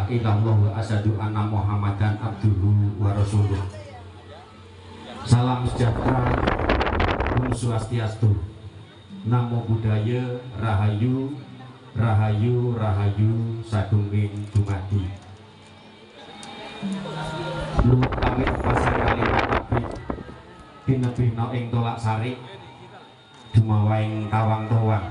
ilaha illallah wa asyhadu anna Muhammadan abduhu wa rasuluh. Salam sejahtera, Om Swastiastu, Namo Buddhaya, Rahayu, Rahayu, Rahayu, Sagungging dumadi. Nuwun pamit pasang kalimat nabi dinebihna ing Tolak Sari dumawa ing Kawang Towang.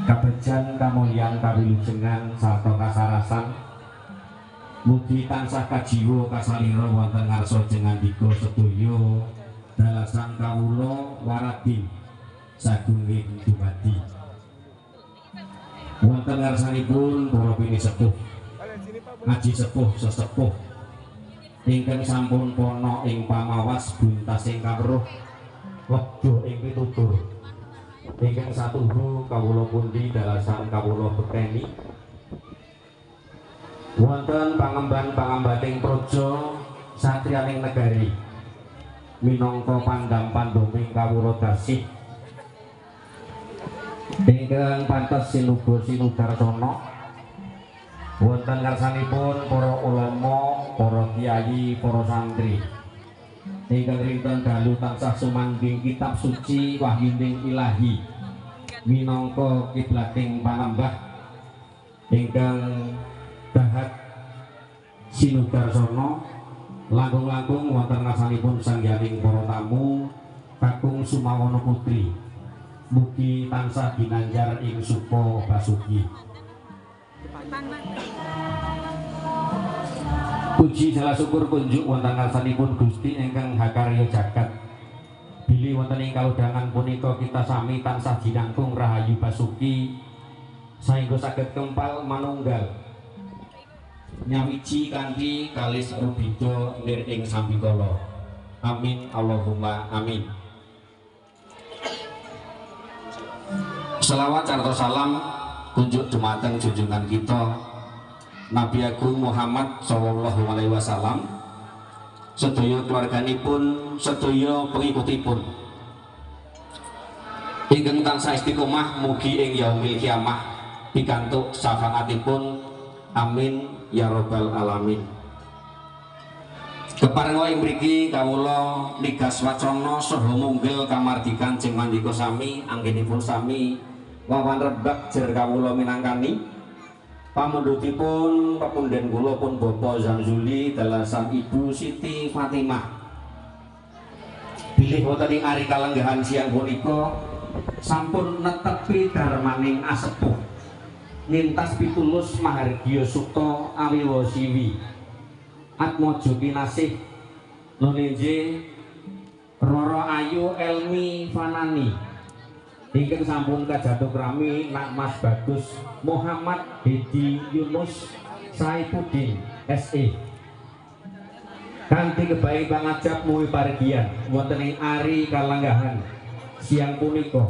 Kabejan kamulyan kawilujengan sarta kasarasan mugi tansah kajiwa kasalira wonten ngarsa jengandika sedaya dalasan kawula waradi sagungging dumadi. Wonten ngarsanipun para pinisepuh, ngaji sepuh sesepuh ingkang sampun pono ing pamawas buntasing kawruh wekdal ing pitutur. Ingkang satuhu kawula pundi dalasan kawula bekteni wonten pangemban-pangembating praja satriyaning negari minangka pandham-pandhoming kawula dasih ingkang pantes sinuga sinudarsana wonten ngarsanipun para ulama, para kiai, para santri ingkang rinten dalu tansah sumangging kitab suci wahyuning ilahi minangka kiblating panembah ingkang dahat sinudarsana langkung-langkung wonten ngarsanipun sangyaning para tamu kakung Sumawana Putri mugi tansah ginanjar ing supa basuki. Puji jala syukur kunjuk wonten ngarsanipun Gusti ingkang hakarya jagat. Bilih wonten ing kalodhangan punika kita sami tansah jinangkung rahayu basuki saengga saged kempal manunggal nyawiji kanthi kalis rubida lir ing sambikala. Amin Allahumma amin. Selawat sarta salam kunjuk dumateng junjungan kita Nabi Agung Muhammad sallallahu alaihi wasallam, sedaya keluarganipun, sedaya pengikutipun ingkang tansah istiqomah mugi ing yaumil kiamah pikantuk syafaatipun. Amin ya rabbal alamin. Keparenga ing mriki kawula nigas wacana saha munggil kamardikan jeng mandika sami anggenipun sami wawan rebak jer kawula minangkani pamundhutipun pepunden kula pun Bapak Zamzuli dalasan Ibu Siti Fatimah. Bilih wonten ing ari kalenggahan siang punika sampun netepi darmaning asepuh nintas pitulus mahargya sukta awiwa siwi atmaja kinasih nuninje Roro Ayu Elmi Fanani ingkang sampun kajatuk rami Nak Mas Bagus Muhammad Hedi Yunus Saifuddin SE kanthi kebaik pangajap muwi parigian wonten ing ari kalenggahan siang punika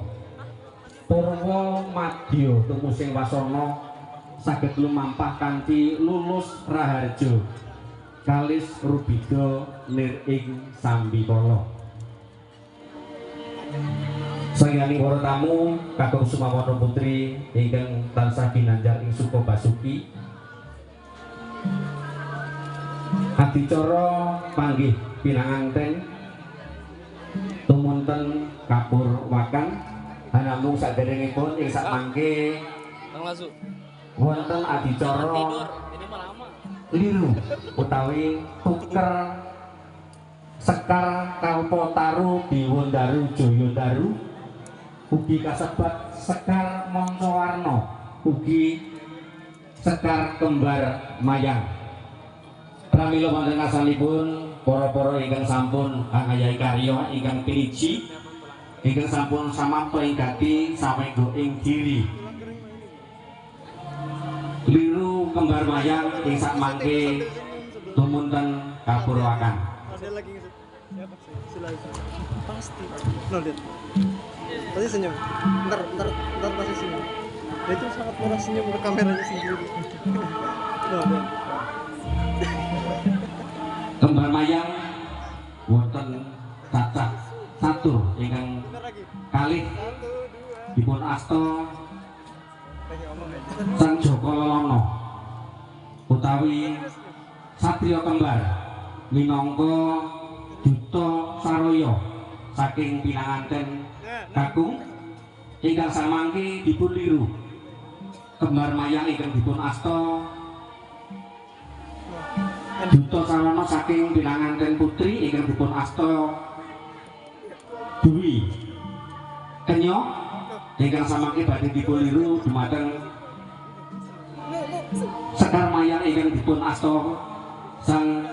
Purwa Madya tumusing wasana saged lumampah kanthi lulus raharja kalis rubida lir ing sambikala. Sayaning para tamu kakung Sumawana Putri ingkang tansah ginanjar ing suka basuki adicara panggih pinanganten tumunten kapur wakan namung saderengipun ing sakmangke wonten adicara liru utawi tuker sekar Kalpataru Diwondaru Joyodaru ugi kasebat sekar Monsowarno ugi sekar kembar mayang. Pramila wonten ngarsanipun para-para ingkang sampun ngayahi karya ingkang piliji ingkang sampun samapta ing gati samengga ing diri liru kembar mayang ing sakmangke tumunten kapurwakan. Ada lagi siapa sih? Pasti. No, lihat. Pasti senyum. Ntar pasti senyum. Dia itu sangat murah senyum ke kameranya sendiri. No, lihat. Kembar mayang wonten cacah satu ingkang kalih dipun asta Sang Joko Lolono utawi satriya kembar minangka duta saraya saking pinanganten kakung ingkang samangke dipun liru kembar mayang ingkang dipun asta duta sarana saking pinanganten putri ingkang dipun asta Dwi Kenya ingkang samangke badhe dipun liru dumateng sekar mayang ingkang dipun asta sang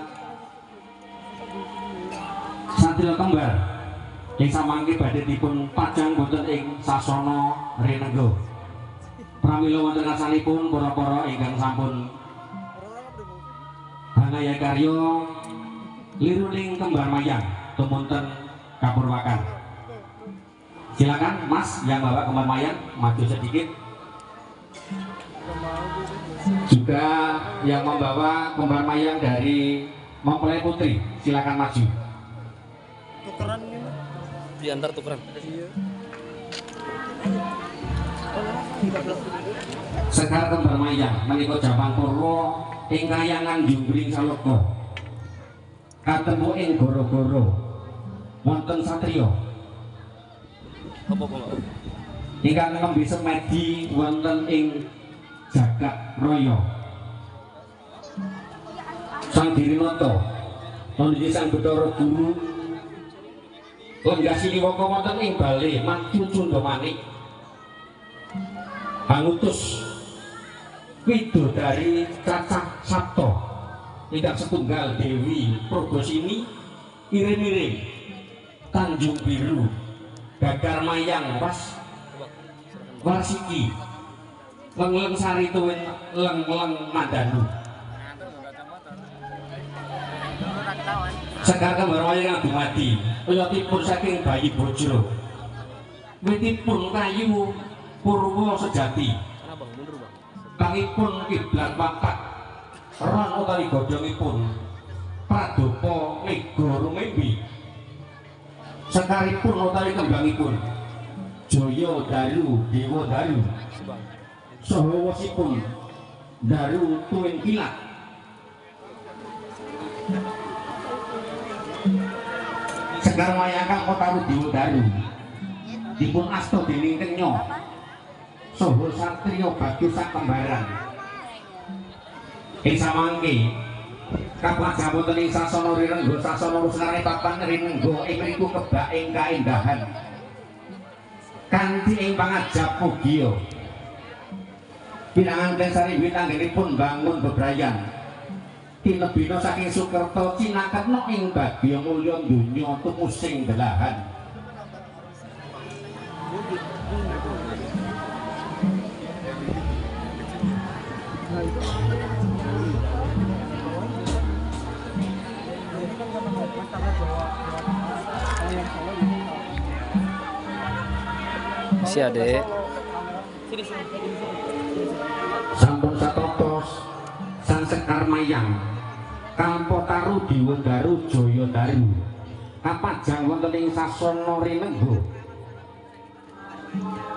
satriya kembar ing samangke badhe dipun pajang wonten ing sasana Rinenggo. Pramila wonten asalipun para-para ingkang sampun hanaya karya liruning kembar mayang tumunten kapurwakan. Silakan Mas yang bawa kembar mayang maju sedikit. Juga yang membawa kembar mayang dari mempelai putri, silakan maju. Tukeran ini diantar tukeran. iya. Sekar kembar mayang menika Japang Purwa ing kayangan Junggring Saloka. Katemu ing goro-goro wonten satriya Apa kok? ingkang nembe semedi wonten ing jagat raya. Sang Dirinata menuju sang Bathara Guru lenggah siniwaka wonten ing bale maju Cundamanik angutus widodari cacah sapta ingkang setunggal Dewi Prabasini iring-iring Tanjung Biru Gagar Mayang was Warsiki leng-leng sari tuwin leng-leng mandanu. Sekar kembar mayang dumadi oyotipun saking bayi bojro witipun kayu purwa sejati Kenapa mundur, Bang? kangipun kiblat papat ron utawi godhongipun pradopa mega rumembi sekaripun utawi kembangipun Jaya Daru Dewa Daru Bang. saha wasipun Daru tuwin kilat sekar mayang kang Kotaru Dewa Daru dipun asta dening Kenya saha satriya bagus sak kembaran ing samangke kapajang wonten ing sasana Rinenggo sasana Rusnare papan Rinenggo ing mriku kebak ing kaendahan kanthi ing pangajap mugia pinanganten sarimbit anggenipun bangun bebrayan tinebina saking Sukerta cinaketna ing bagya mulya donya tumusing belahan. Si Adek. Sampun satotos sang sekar mayang Kampo Taru Dewa Daru Jaya Daru kapajang wonten ing sasana Rinenggo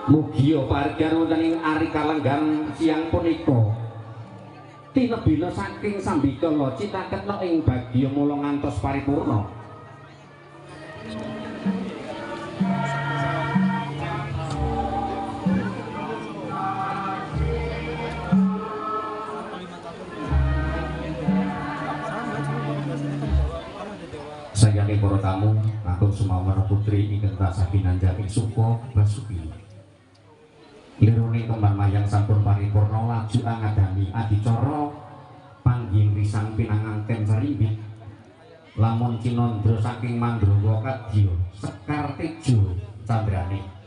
mugia parikar wonten ing ari kalenggan siang punika tinebina saking sambikala citaketna ing bagya mula ngantos paripurna. Sayangipun para tamu kakung sumawon putri ingkang tansah pinanjak ing suka Basuki. Lirune kembar mayang sampun paripurna laju angadami adicara panggih risang pinanganten sarimbit. Lamun Cinandra saking Mandrawa kadya Sekar Tejo candrane.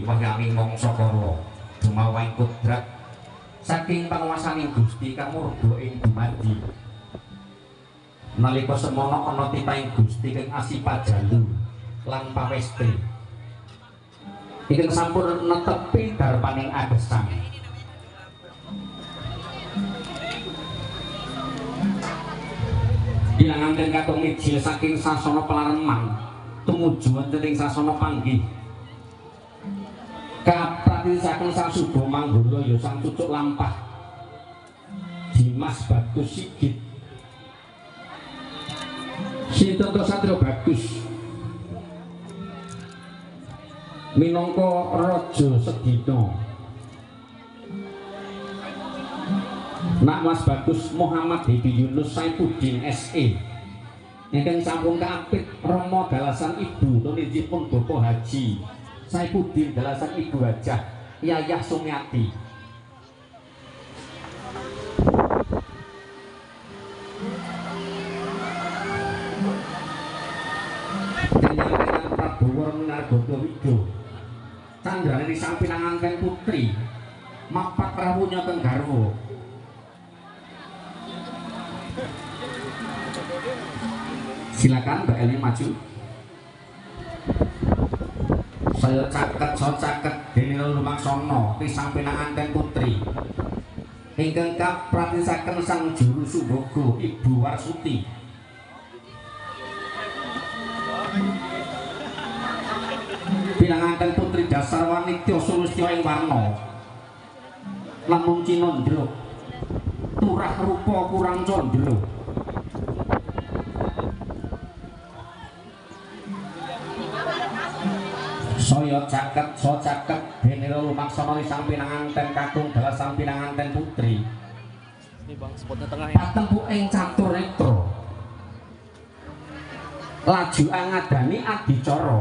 wayani mangsa kala dumawaing kudrat saking panguwasaning Gusti kamurga ing dumadi nalika semana ana titahing Gusti kang asipajalu lan pawesti ingkang sampun netepi darpaning agesang Dinanganten katung mijil saking sasana Pelareman tumuju wonten ing sasana panggih kapratisaken Sang Suba Manggala ya Sang Cucuk Lampah Dimas Bagus Sigit sinten to Satrio Bagus minangka Raja Sedina Nak Mas Bagus Muhammad Hedi Yunus Saifuddin SE ingkang sampun kaapit Rama dalasan Ibu tuninipun Bapak Haji Saifuddin dalasan Ibu Hajah Yayah Sumiati Kenyataan Prabowo Nargodo Wido Candrani Sang Pinanganten Putri Mapak rawuhnya teng garwa silakan Mbak Elin maju saya caket dene lumaksana Sang Pinanganten Putri ingkang kapratisaken Sang Juru Sumbaga Ibu Warsuti Pinanganten Putri dasar wanita sulustya ing warna lan mung cinandra turah rupa kurang condra saya caket dene lumaksana Sang Pinanganten kakung dalasan Pinanganten Putri Ini bang, spotnya tengah ya. patempu ing catur netra laju angadani adicara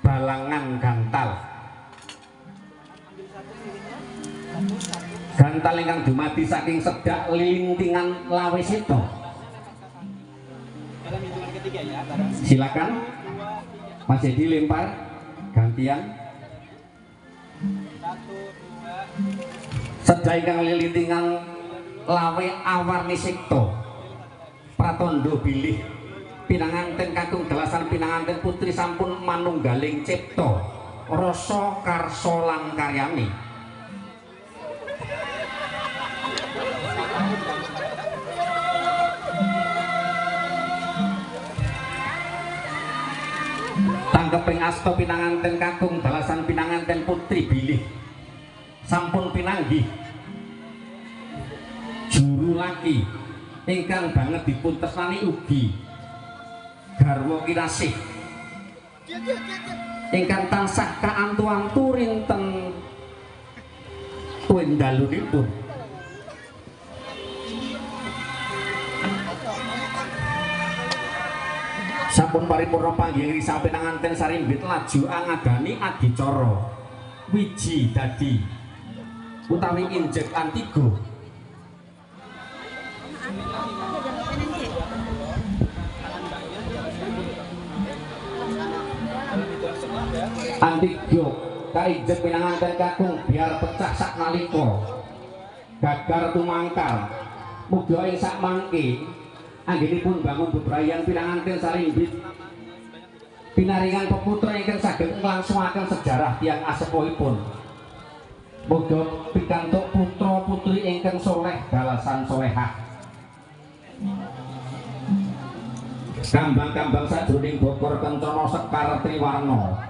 balangan gantal ingkang dumadi saking sedak lilintingan lawesita silakan Mas Edi lempar gantian sedak ingkang lilintingan lawe awarni sikta pratandha bilih Pinanganten kakung dalasan Pinanganten Putri sampun manunggaling cipta rasa karsa lan karyane tanggeping asta Pinanganten kakung dalasan Pinanganten Putri bilih sampun pinanggih juru laki ingkang banget dipun tresnani ugi garwa kirasih ingkang tansah kaantu-antu rinten tuwendalunipun sampun paripurna panggih Sang Pinanganten sarimbit laju angadani adicara wiji dadi utawi injek antigo antigo kainjek Pinanganten kakung biar pecah sak nalika gagar tumangkal muga ing sak mangke anggenipun bangun bebrayan Pinanganten sarimbit pinaringan peputra ingkang saged nglangsungaken sejarah tiyang asepuhipun muga pikantuk putra putri ingkang soleh dalasan solehah kambang-kambang sajroning Bogor kencana sekar triwarna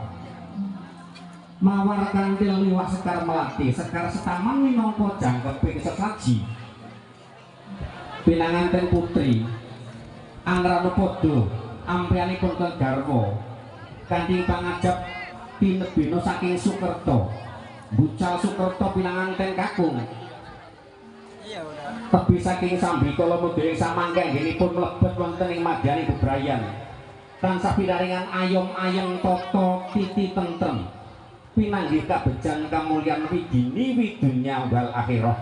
mawar kantil liwah sekar melati sekar setaman minangka jangkeping sesaji Pinanganten Putri angrana padha ampianipun kang garwa kanthi pangajap pinebena saking Sukerta bucal Sukerta Pinanganten kakung tebih saking Sambikala model samangke anggenipun mlebet wonten ing madyani bebrayan tansah pinaringan ayom-ayem tata titi tentrem pinanggih kabejan kamulyan widini widunya wal akhirah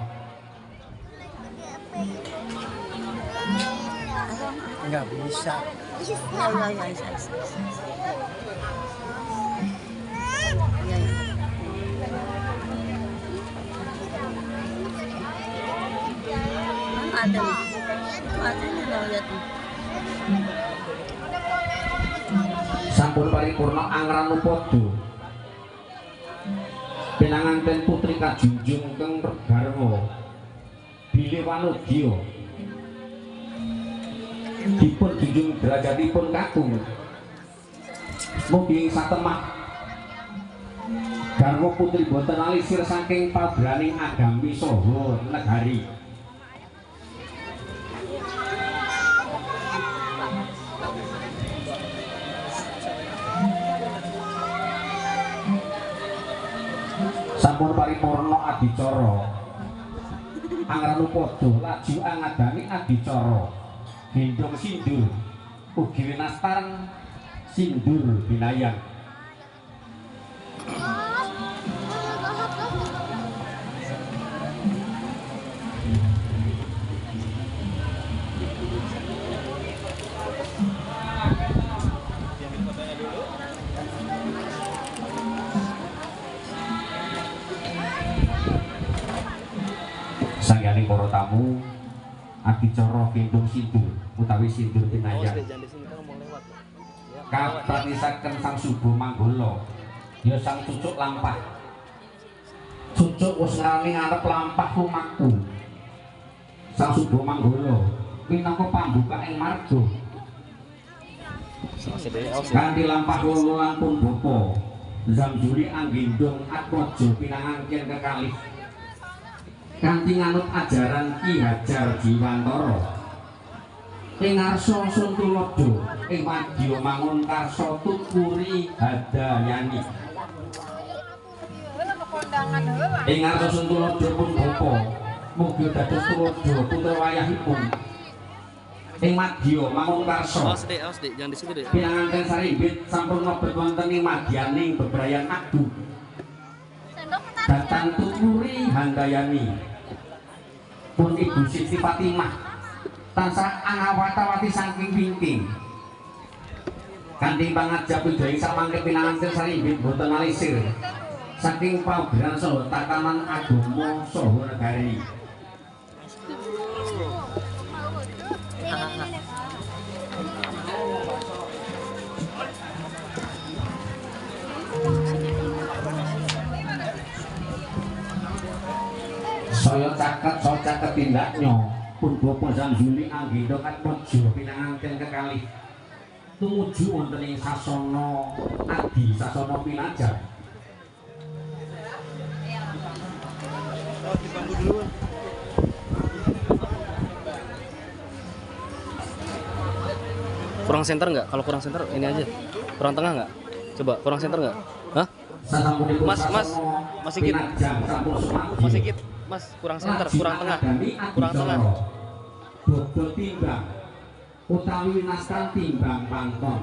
Enggak bisa. Ya. ada nih. Ada nih loh, lihat nih. Sampun paripurna angran upada pinanganten putri kajunjung keng garwa bilih wanudya dipun junjung derajatipun kakung mugi satemah garwa putri boten alisir saking pabraning agami saha negari. Sampun paripurna adicara angran upada laju angadani adicara gendong sindur ugi winastan sindur binayang. Sangganing para tamu adicara gendong sindur utawi sindur binayang kapratisaken sang subuh manggala ya sang cucuk lampah cucuk wis ngarani ngarep lampah lumaku sang subuh manggala minangka pambuka ing marga kanthi lampah lololan pun bapa Zamjuli anggendong atmaja pinangangken kekalih kanthi nganut ajaran Ki Hajar Jiwantara ing ngarsa Suntulada ing madya mangun karsa tukuri hadayani ing ngarsa Suntulada pun bapa mugi dados tuladha putra wayahipun ing madya mangun karsa Awas Dik, jangan di situ Dik. pinanganten sarimbit sampun mlebet wonten ing madyaning bebrayan agung datang tukuri handayani pun Ibu Siti Fatimah tansah angawata-wati saking wingking kanthi pangajap widaing samangke pinanganten sarimbit boten alisir saking paugeran saha tatanan agama saha negari. Saya caket tindaknya pun Bapak Zamjuli anggendong atmaja pinanganten kekalih tumuju wonten ing sasana adi sasana pinajar. Oh, di bangku duluan. Kurang center nggak? Kalau kurang center ini aja. Kurang tengah nggak? Coba kurang center nggak? Hah? Mas, masih sedikit. Masih sedikit. Mas, kurang center, kurang tengah. Kurang tengah. Bodo timbang utawi winastan timbang pangkon.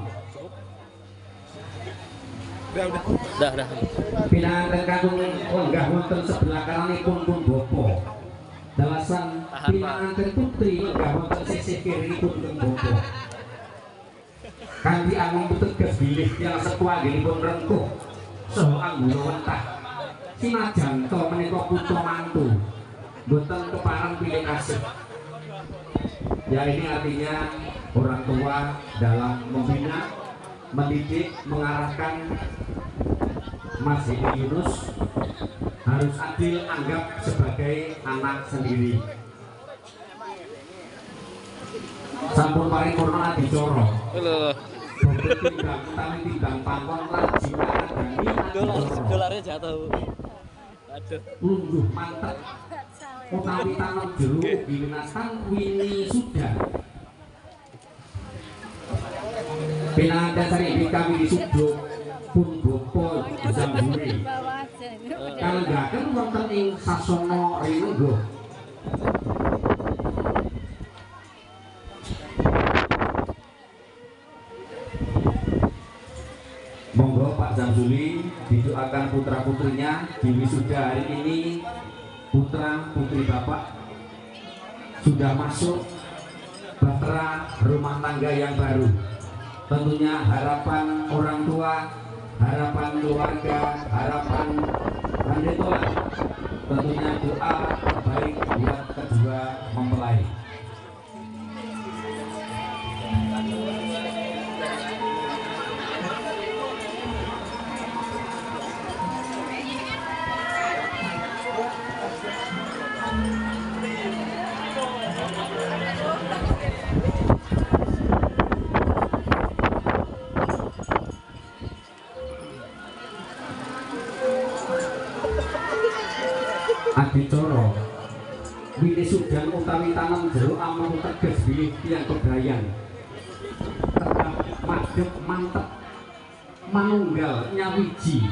Dah. Pinanganten kakung lenggah wonten sebelah kananipun pun bapa. Dalasan pinanganten putri lenggah wonten sisih kirinipun pun bapa. Kanthi angung teges bilih yang sekuanggenipun rengkuh saha anggura wentah. Sinajan to menika putra mantu boten kepareng pilih kasih. Ya ini artinya orang tua dalam membina, mendidik, mengarahkan Mas Hedi Yunus harus adil anggap sebagai anak sendiri. Sampun paripurna adicara. Boten timbang utawi timbang pangkon lajeng adami Dolarnya jatuh. Aduh. lungguh mantep utawi tanam jeruk winastan wini sudah pinanganten sarimbit kami disuduk pun bapa Zamjuli kalenggaken wonten ing sasana ringgo. Monggo Pak Zamjuli didoakan putra putrinya di wisuda hari ini. Putra putri Bapak sudah masuk bahtera rumah tangga yang baru. Tentunya harapan orang tua, harapan keluarga, harapan pandetola, tentunya doa terbaik buat kedua mempelai. hujan utawi tanam jeruk amun teges bilih tiyang bebrayan tegap madhep mantep manunggal nyawiji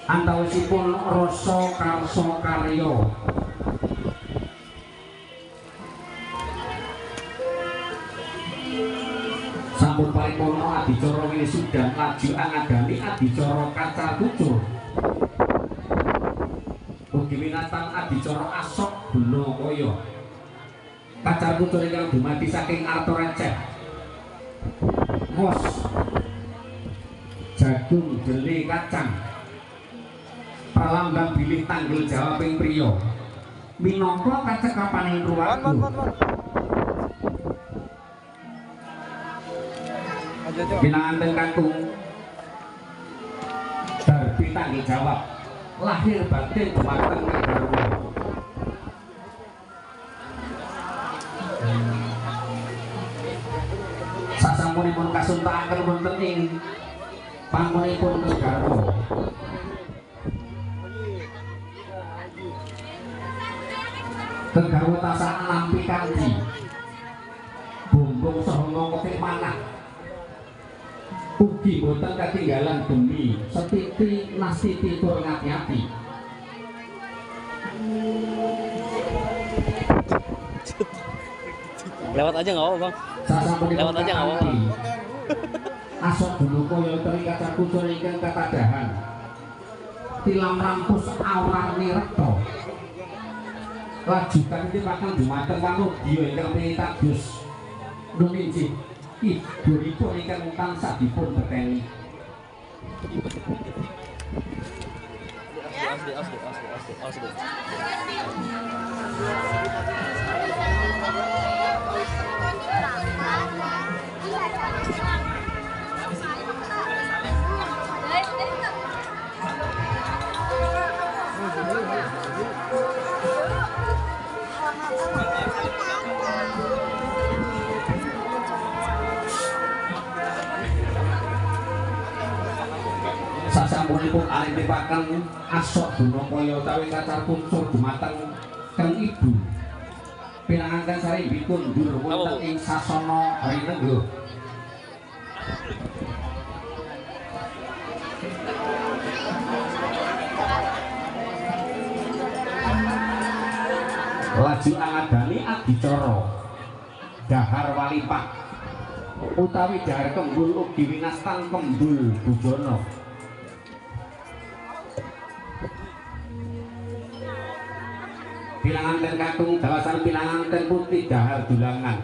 antawisipun rasa karsa karya sampun paripurna adicara wisudan laju angadani adicara kacar kucur ugi winastan adicara asok guna kaya kacar kucur ingkang dumadi saking arta receh mos jagung jeli kacang pralambang bilih tanggel jawabing priya minangka kacekapaning ruwarga pinanganten kakung darbi tanggel jawab lahir batin dumateng Garwa sasampunipun kasuntaken wonten ing panggonipun Garwa Garwa tansah nampi kanthi bumbung saha ngokek manah ugi boten katinggalan demi setiti nastiti tur ngati-ati Lewat aja nggak apa bang. Lewat aja nggak apa. Asok dulu koyo teri kaca kucur ingkang katadahan tilam rampus awarni rekta lajukan iki bakal dumateng wanudya ingkang pinitados numinjih ibunipun ingkang tansah dipun beteni Asli. sasampunipun alimpipaken asok guna kaya utawi kacar kucur dumateng kang ibu pinanganten sarimbipun ndur wonten ing sasana Harinenggo laju angadani adicara dahar walipak utawi dahar kembul ugi winastan kembul bujana pilanganten kakung dawasan pilanganten putih dahar dulangan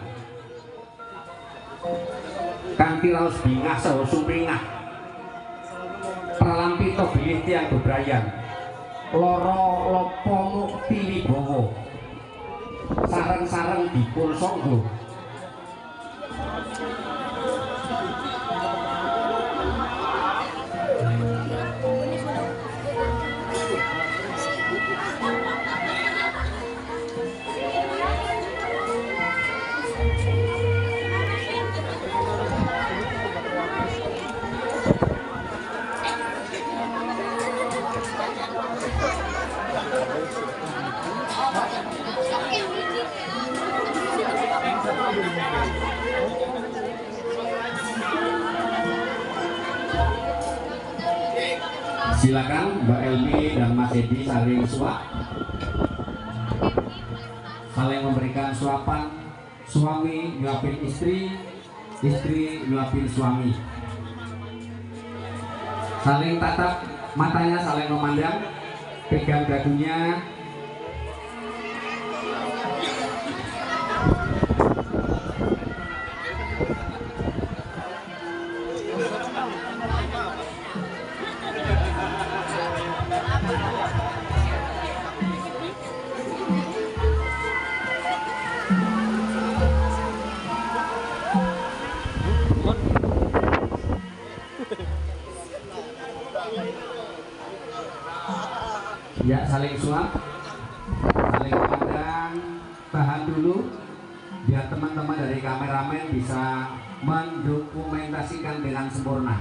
kanthi raos bingah saha sumringah pralampita bilih tiyang bebrayan lara lapa mukti wibawa sareng-sareng dipun sangga silakan Mbak Elmi dan Mas Edi saling suap, saling memberikan suapan, suami nyuapin istri, istri nyuapin suami, saling tatap matanya, saling memandang, pegang dagunya. Ya, saling suap, saling pandang, tahan dulu biar teman-teman dari kameramen bisa mendokumentasikan dengan sempurna.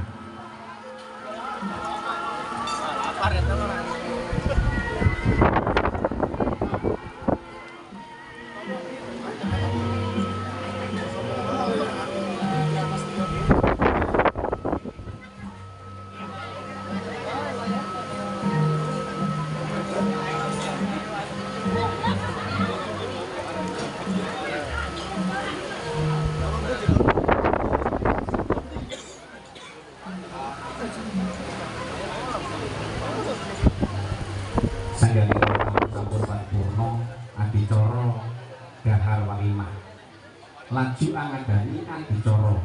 laju angadani adicara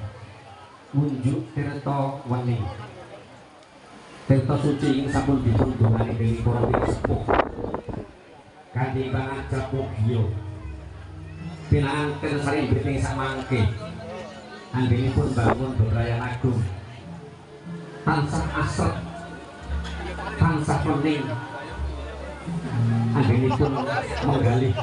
unjuk tirta weni tirta suci ing sampun dipun dongani dening para sepuh kanthi pangajap mugia pinanganken sari briting samangke anggenipun bangun bebrayan agung tansah asret tansah pening anggenipun menggalih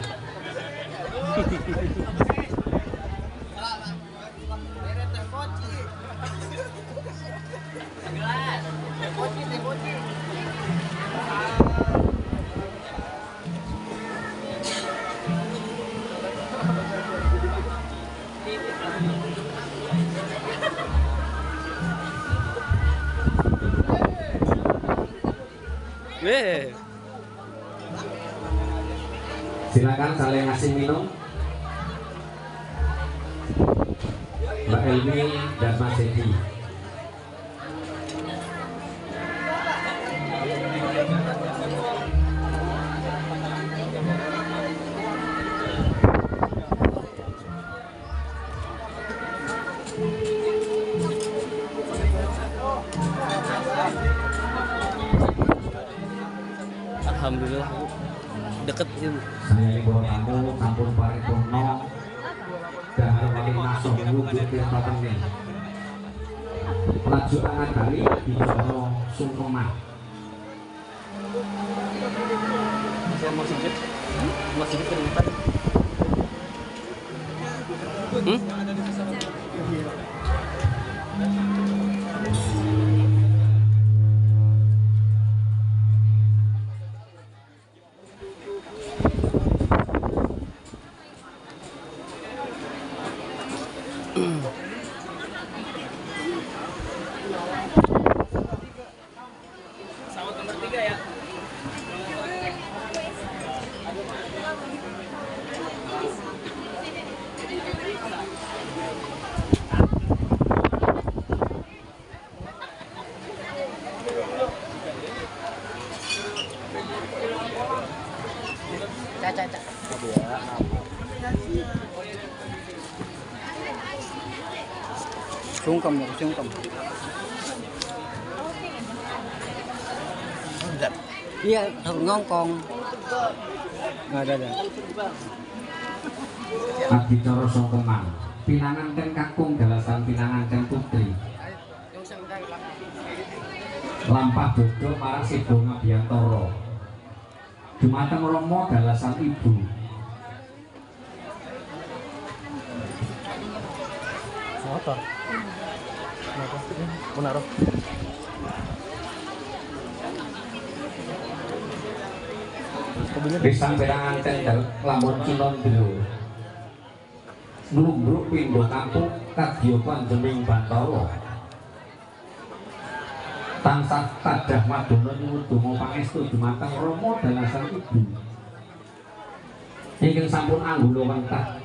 silakan saling ngasih minum Mbak Elmi dan Mas Edi. Alhamdulillah deket ya Bu. Saya ibu tamu sampun paripurna dahar wali masuk wujud tirta tengene laju angadani adicara sungkeman Saya mau sedikit keringetan. Sungkem. Iya, ngongkong. Nggak ada. adicara sungkeman pinanganken kakung dalasan pinanganken putri lampah dodo marang Sido Ngabiyantara dumateng Rama dalasan ibu Motor. Menaruh. Pisang pinanganken lamun Cinandra nglumbruk pindha kampung kadya panjeneng Bantara tansah tadah madonna nyuwun donga pangestu dumateng Rama dalasan ibu ingkang sampun anggula wentah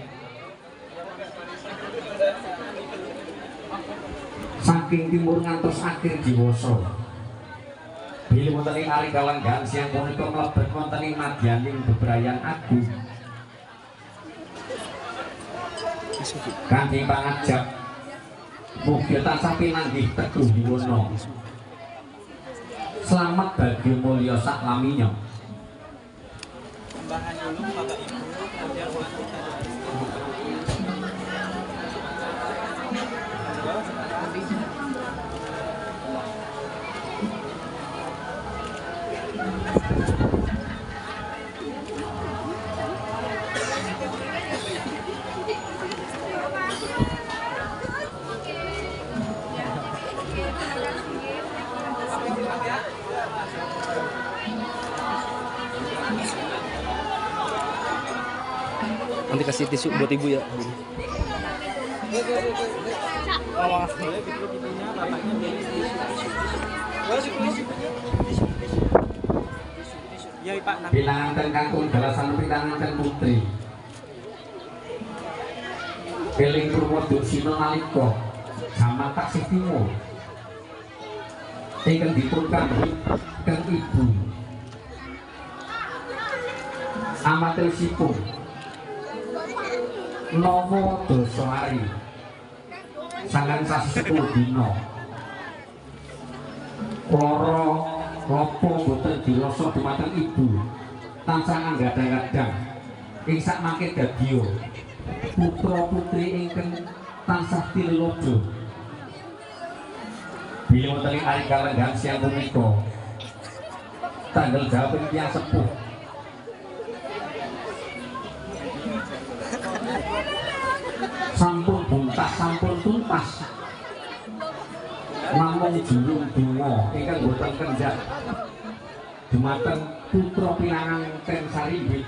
saking timur ngantos akhir diwasa bilih wonten ing ari kalenggahan siang punika mlebet wonten ing madyaning bebrayan agung kanthi pangajap mugi tansah pinanggih teguh diwana selamat bagi mulya sak laminya Nanti kasih tisu buat ibu ya. pinanganten kakung dalasan pinanganten putri keling Purwodasina nalika jaman taksih timur ingkang dipun kangge kang ibu amatrisipun Nomo Dosari sangan sasi 10 dino loro lopo boten dirasa dumateng ibu tansah nggadang-gadang ing sak mangke dadya putra putri ingkang tansah tilojo bilih wonten ing ari kalenggahan siang punika tanggal jawab tiyang sepuh sampun buntas sampun tuntas namung jurung donga ingkang boten kendhat dumateng putra pinangan ten Sarimbit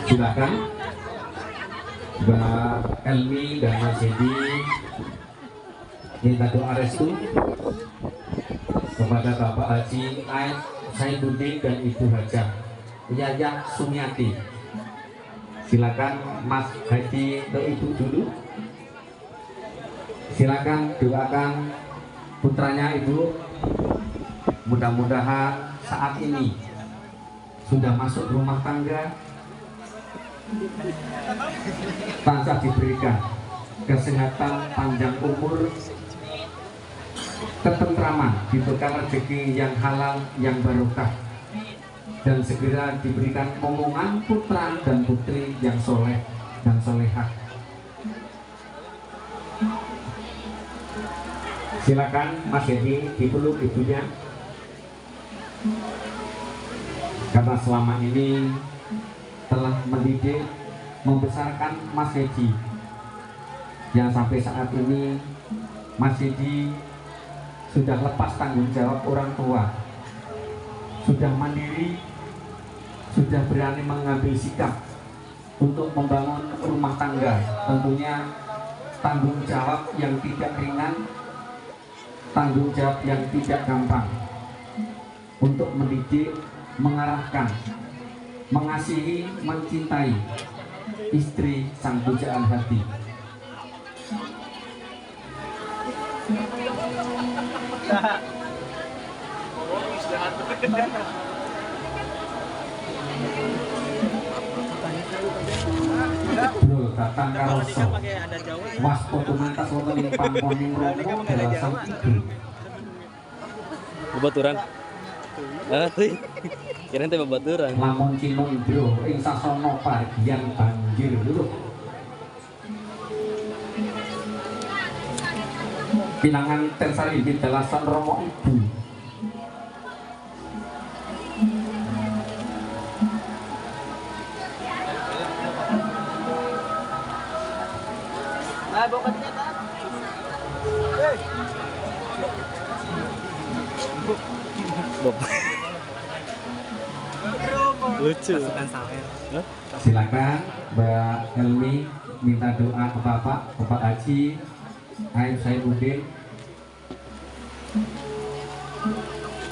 silakan Mbak Elmi dan Mas Edi minta doa restu kepada Bapak Haji Ain Saibuddin dan Ibu Hajah Yaya Sumiati. Silakan Mas Haji ke Ibu dulu. Silakan doakan putranya Ibu. Mudah-mudahan saat ini sudah masuk rumah tangga, tansah diberikan kesehatan, panjang umur, ketentraman, diberikan rezeki yang halal, yang barokah, dan segera diberikan omongan putra dan putri yang soleh dan solehah. Silakan Mas Edi dipeluk ibunya, karena selama ini telah mendidik, membesarkan Mas Edi, yang sampai saat ini Mas Edi sudah lepas tanggung jawab orang tua, sudah mandiri, sudah berani mengambil sikap untuk membangun rumah tangga. Tentunya tanggung jawab yang tidak ringan, tanggung jawab yang tidak gampang untuk mendidik, mengarahkan, mengasihi, mencintai istri sang pujaan hati. Bro datang karoso was foto mantas wonten ing pangkoning romo dalasan ibu Bebaturan. Tuh. Kira teh bebaturan. lamun cinundro ing sasana bagian banjir lho pinangan ten Sarimbit dalasan romo ibu. Lucu. Silakan Mbak Elmi minta doa ke Bapak Haji Ain Saibuddin.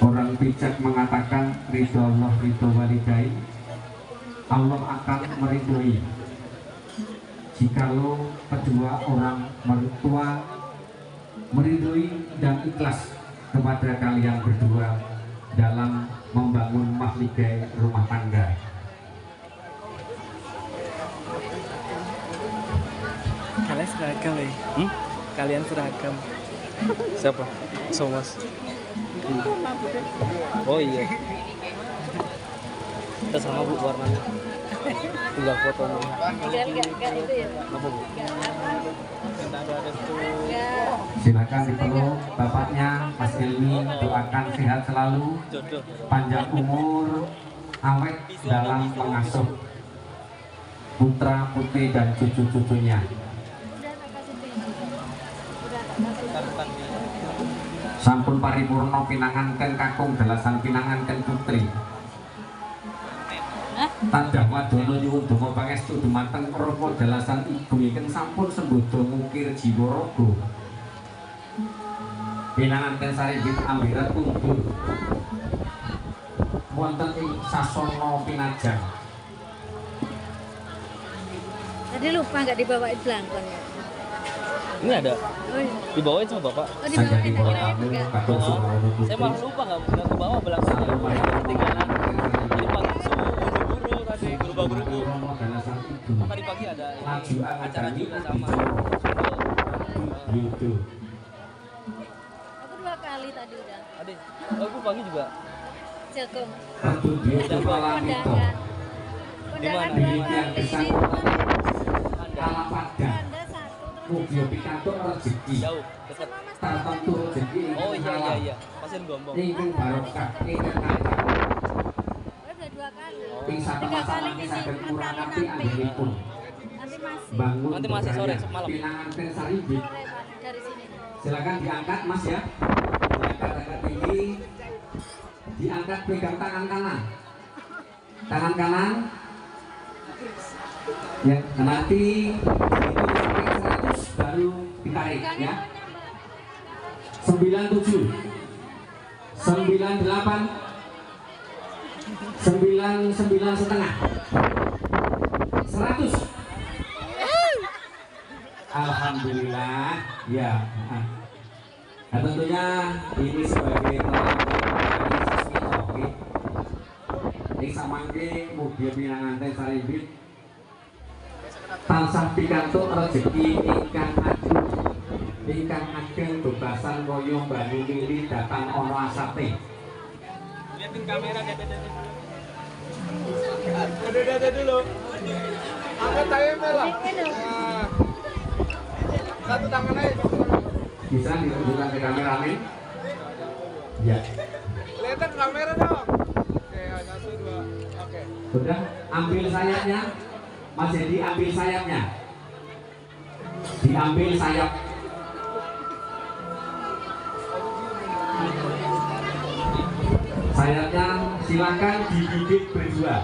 Orang bijak mengatakan ridho Allah ridho walidai, Allah akan meridhoi jikalau kedua orang mertua meridhoi dan ikhlas kepada kalian berdua dalam membangun mahligai rumah tangga. Kalian seragam ya? Kalian seragam. Siapa? Somas. Oh iya. Kita sama Bu warnanya. Tinggal fotonya. Enggak itu ya. Apa Bu? Silakan dipeluk bapaknya Mas Ilmi, doakan sehat selalu, Jodoh. panjang umur, awet dalam mengasuh putra putri dan cucu-cucunya. Sampun paripurna pinanganken kakung dalasan pinanganken putri. Tandah wadono nyuwun donga pangestu dumateng Rama dalasan ibu ingkang sampun sembodo ngukir jiwa raga. Pinanganken Sarimbit ambirat undur wonten ing sasana pinajang. Tadi lupa nggak dibawain belangkon ya. Ini ada. Oh iya. Dibawain sama bapak. Oh di bawah Sanjani kita tamu juga. katul Sumawono Saya malah lupa nggak ke bawah belakangnya. Ketinggalan. Jadi pagi subuh guru-guru tadi guru-guru. Tadi pagi ada ini, acara juga sama. YouTube. Aku 2 kali tadi udah. Ada. Oh, aku pagi juga. Jagung. Ratu YouTube Malang itu. Kondangan. Di mana? Kondangan Di yang berapa? besar Anda Alapada. Anda 1 terus Mugio pikantuk rezeki. jauh dekat. sama Mas. Tertentu rezeki. Oh iya. Pasien Gombong. Ingkang barokah, ingkang kata. Oh, udah 2 kali. Ping satu 3 kali pasangan di saged sini. kurang Kali nanti nanti. anggenipun Nanti masih. bangun Nanti masih sore, berjaya. malam. Pinangan ten Saribit. Sore Pak, dari sini. Silakan diangkat Mas ya. Diangkat agak tinggi. Diangkat pegang tangan kanan. Tangan kanan. Ya, nanti itu sampai 100 baru ditarik ya. 97 98 99 setengah 100. Alhamdulillah ya. Nah, tentunya ini sebagai realisasi ini samangke mugi pinanganten Saribit tansah pikantuk rezeki ingkang agung ingkang ageng bebasan kaya banyu mili datang ana asate. Lihatin kamera dede dulu. Angkat timer lah. Nah. Satu tangan aja. Bisa ditunjukkan ke kamera nih? Ya. Lihatin kamera dong. Oke, 1 2. Oke. Sudah ambil sayapnya. Mas Jadi ambil sayapnya. Diambil sayap. Sayapnya silakan digigit berdua.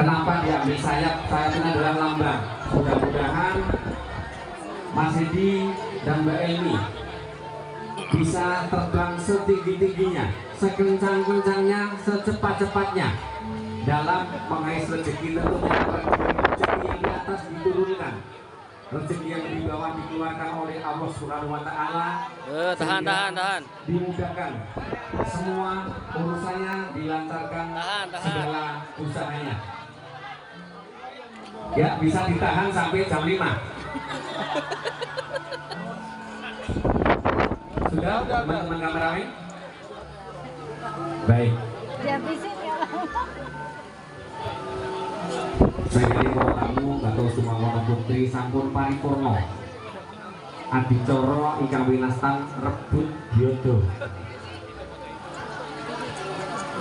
Kenapa diambil sayap? Sayapnya adalah lambang. Mudah-mudahan Mas Edi dan Mbak Elmi bisa terbang setinggi-tingginya, sekencang-kencangnya, secepat-cepatnya dalam mengais rezeki. Tentunya rezeki yang di atas diturunkan, rezeki yang di bawah dikeluarkan oleh Allah Subhanahu Wa Taala. Tahan. Dimudahkan semua urusannya, dilancarkan Tahan. segala usahanya. Ya, bisa ditahan sampai jam 5. Sudah, teman-teman kameramen? Baik. Dihabisin ya. Saya dari bawa tamu Gatot Sumawono Putri sampun paripurna. Adicara ingkang winastan rebut yodo.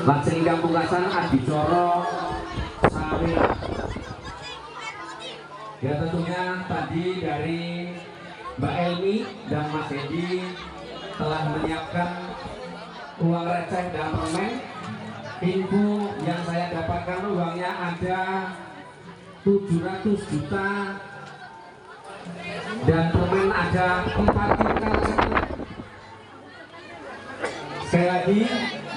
Lajeng ingkang pungkasan adicara sawira. Ya tentunya tadi dari Mbak Elmi dan Mas Edi telah menyiapkan uang receh dan permen. Info yang saya dapatkan uangnya ada 700 juta dan permen ada 4 kintal setengah. Sekali lagi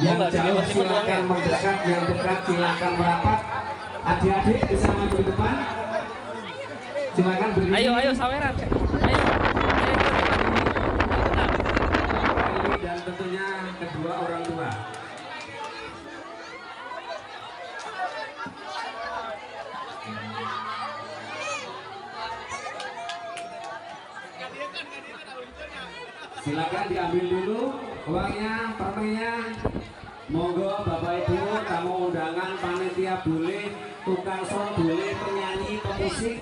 yang jauh silakan mendekat, yang dekat silakan merapat. Adik-adik bisa maju ke depan. Silakan berdiri. Ayo saweran. Ayo. Dan tentunya kedua orang tua. Silakan diambil dulu uangnya, permennya. Monggo Bapak Ibu, tamu undangan, panitia boleh, tukang son boleh, penyanyi, pemusik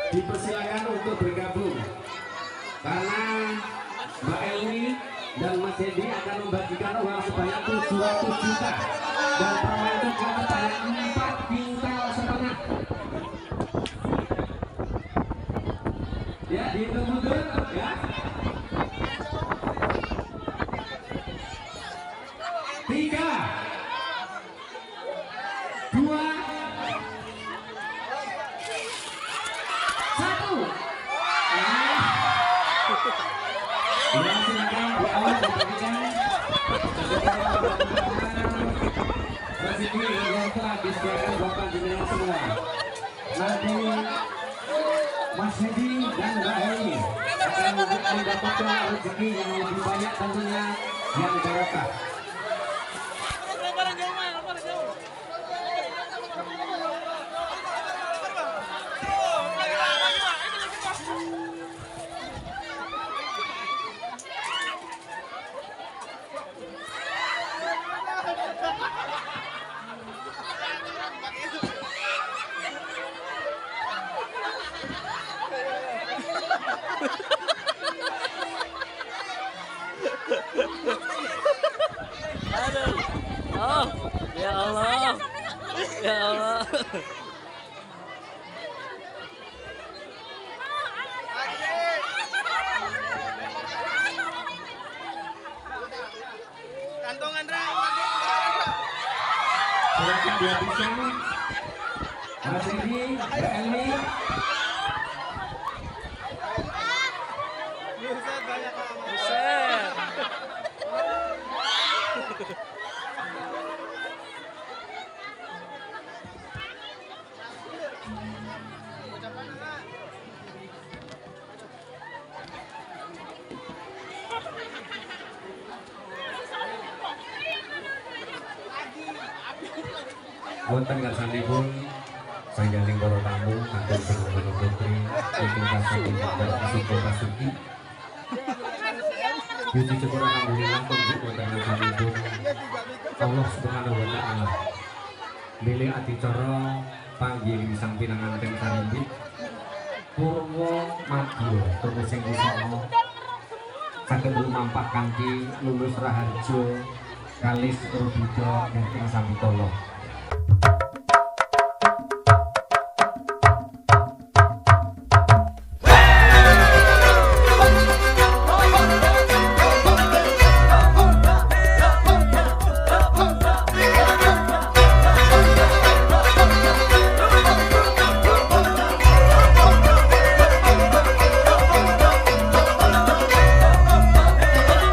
dipersilakan untuk bergabung. Karena Mbak Elmi dan Mas Edi akan membagikan uang sebanyak 700 juta dan permen itu sebanyak 4 kintal setengah. Ya, dihitung mundur ya. 3 2 1. Ya, silakan di awal dibagikan rezeki yang telah disediakan Bapak jenengan semua. Nanti Mas Hedi mendapatkan rezeki yang lebih banyak tentunya yang barokah. Aduh. Oh, ya Allah. Ya Allah. Kantongan Ra. Silakan dihabiskan. Mas Ridi, Mbak Elmi. Buset banyak amat. Buset. Wonten ngarsanipun sanggaling para tamu kantor Gubernur Putri ingkang kasih Bapak Suko Basuki. Puji syukur alhamdulillah tunjuk wonten ngarsanipun Allah Subhanahu wa taala. Milih adicara panggih sang pinanganten Sarimbit Purwo Madya tur sing wisana saged lumampah kanthi lulus raharja kalis Rubida ingkang sampitala.